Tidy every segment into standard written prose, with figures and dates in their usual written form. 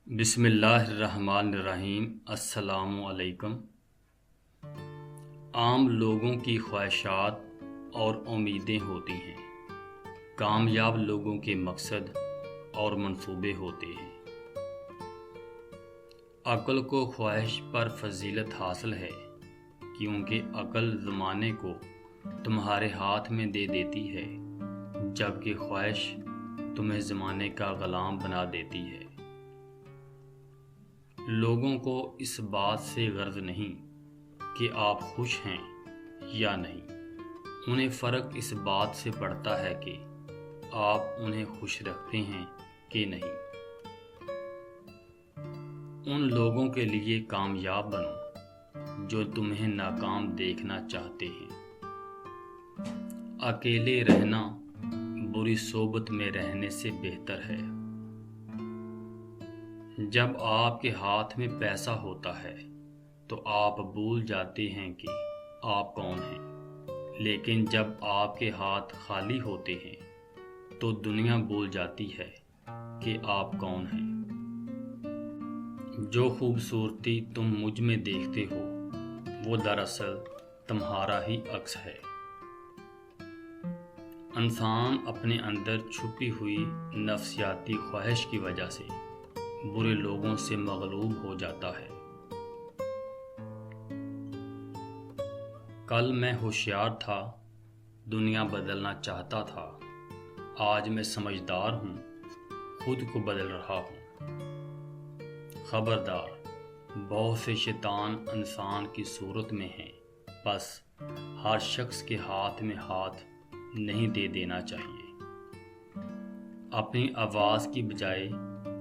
बिस्मिल्लाहिर्रहमानिर्रहीम। अस्सलामु अलैकुम। आम लोगों की ख्वाहिशात और उम्मीदें होती हैं। कामयाब लोगों के मकसद और मंसूबे होते हैं। अक्ल को ख्वाहिश पर फजीलत हासिल है, क्योंकि अक्ल ज़माने को तुम्हारे हाथ में दे देती है, जबकि ख्वाहिश तुम्हें ज़माने का ग़ुलाम बना देती है। लोगों को इस बात से गर्ज नहीं कि आप खुश हैं या नहीं, उन्हें फ़र्क इस बात से पड़ता है कि आप उन्हें खुश रखते हैं कि नहीं। उन लोगों के लिए कामयाब बनो जो तुम्हें नाकाम देखना चाहते हैं। अकेले रहना बुरी सोबत में रहने से बेहतर है। जब आपके हाथ में पैसा होता है तो आप भूल जाते हैं कि आप कौन हैं, लेकिन जब आपके हाथ खाली होते हैं तो दुनिया भूल जाती है कि आप कौन हैं। जो खूबसूरती तुम मुझ में देखते हो वो दरअसल तुम्हारा ही अक्स है। इंसान अपने अंदर छुपी हुई नफ्सियाती ख्वाहिश की वजह से बुरे लोगों से मगलूब हो जाता है। कल मैं होशियार था, दुनिया बदलना चाहता था। आज मैं समझदार हूँ, खुद को बदल रहा हूँ। खबरदार, बहुत से शैतान इंसान की सूरत में हैं, बस हर शख्स के हाथ में हाथ नहीं दे देना चाहिए। अपनी आवाज़ की बजाय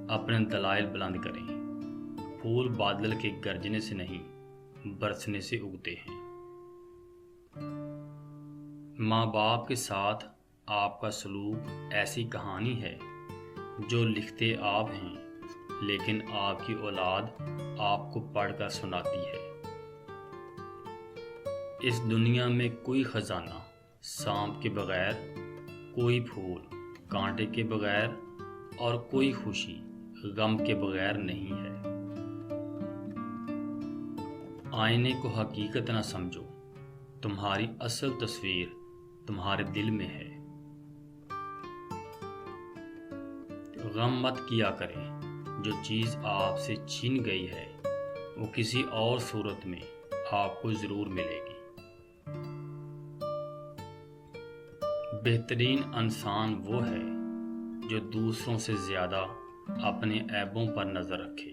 अपने दलाइल बुलंद करें। फूल बादल के गरजने से नहीं, बरसने से उगते हैं। माँ बाप के साथ आपका सलूक ऐसी कहानी है जो लिखते आप हैं, लेकिन आपकी औलाद आपको पढ़कर सुनाती है। इस दुनिया में कोई खजाना सांप के बगैर, कोई फूल कांटे के बगैर और कोई खुशी गम के बगैर नहीं है। आईने को हकीकत न समझो, तुम्हारी असल तस्वीर तुम्हारे दिल में है। गम मत किया करें, जो चीज़ आपसे छीन गई है वो किसी और सूरत में आपको ज़रूर मिलेगी। बेहतरीन इंसान वो है जो दूसरों से ज़्यादा अपने ऐबों पर नज़र रखे।